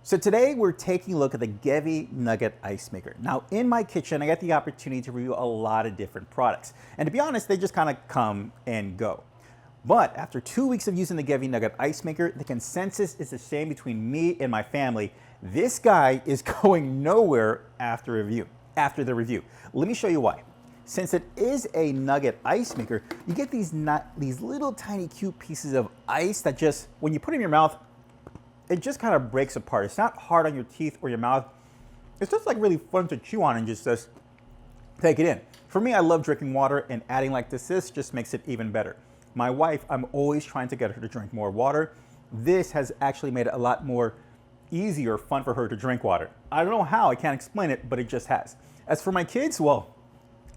So today we're taking a look at the Gevi Nugget ice maker. Now in my kitchen, I got the opportunity to review a lot of different products. And to be honest, they just kind of come and go. But after 2 weeks of using the Gevi Nugget ice maker, the consensus is the same between me and my family. This guy is going nowhere after the review. Let me show you why. Since it is a nugget ice maker, you get these little tiny cute pieces of ice that just, when you put it in your mouth, it just kind of breaks apart. It's not hard on your teeth or your mouth. It's just like really fun to chew on and just take it in. For me, I love drinking water, and adding like this just makes it even better. My wife, I'm always trying to get her to drink more water. This has actually made it a lot more easier, fun for her to drink water. I don't know how, I can't explain it, but it just has. As for my kids, well,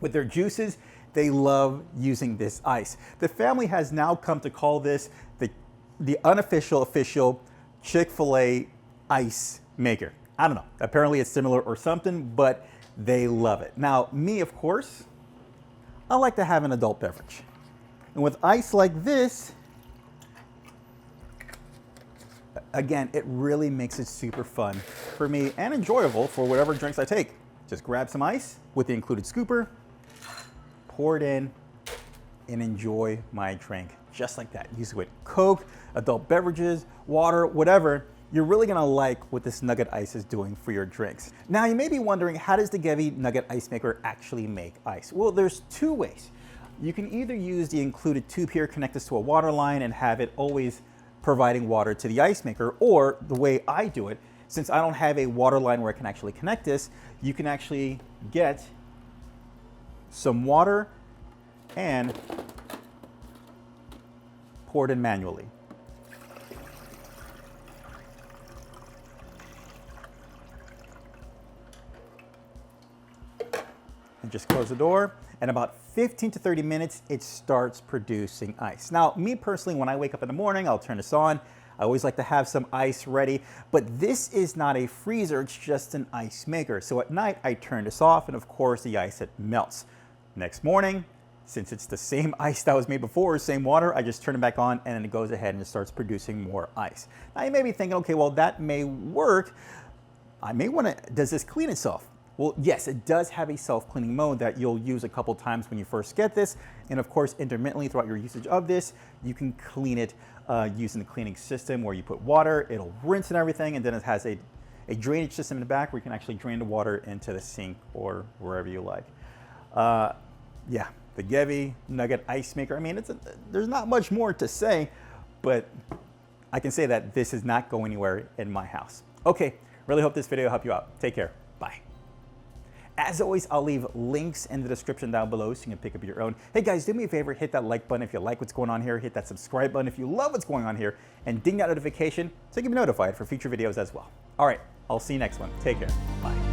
with their juices, they love using this ice. The family has now come to call this the unofficial, official Chick-fil-A ice maker. I don't know, apparently it's similar or something, but they love it. Now, me, of course, I like to have an adult beverage. And with ice like this, again, it really makes it super fun for me and enjoyable for whatever drinks I take. Just grab some ice with the included scooper, pour it in, and enjoy my drink just like that. Use it with Coke, adult beverages, water, whatever. You're really gonna like what this nugget ice is doing for your drinks. Now, you may be wondering, how does the Gevi Nugget ice maker actually make ice? Well, there's two ways. You can either use the included tube here, connect this to a water line, and have it always providing water to the ice maker, or the way I do it, since I don't have a water line where I can actually connect this, you can actually get some water and pour it in manually. And just close the door, and about 15 to 30 minutes, it starts producing ice. Now, me personally, when I wake up in the morning, I'll turn this on. I always like to have some ice ready, but this is not a freezer, it's just an ice maker. So at night, I turn this off, and of course, the ice, it melts. Next morning, since it's the same ice that was made before, same water, I just turn it back on, and then it goes ahead and it starts producing more ice. Now, you may be thinking, okay, well, that may work. I may want to, does this clean itself? Well, yes, it does have a self-cleaning mode that you'll use a couple times when you first get this. And of course, intermittently throughout your usage of this, you can clean it using the cleaning system where you put water, it'll rinse and everything, and then it has a drainage system in the back where you can actually drain the water into the sink or wherever you like. Yeah, the Gevi Nugget ice maker. I mean, there's not much more to say, but I can say that this is not going anywhere in my house. Okay, really hope this video helped you out. Take care. Bye. As always, I'll leave links in the description down below so you can pick up your own. Hey guys, do me a favor, hit that like button if you like what's going on here, hit that subscribe button if you love what's going on here, and ding that notification so you can be notified for future videos as well. All right, I'll see you next one. Take care. Bye.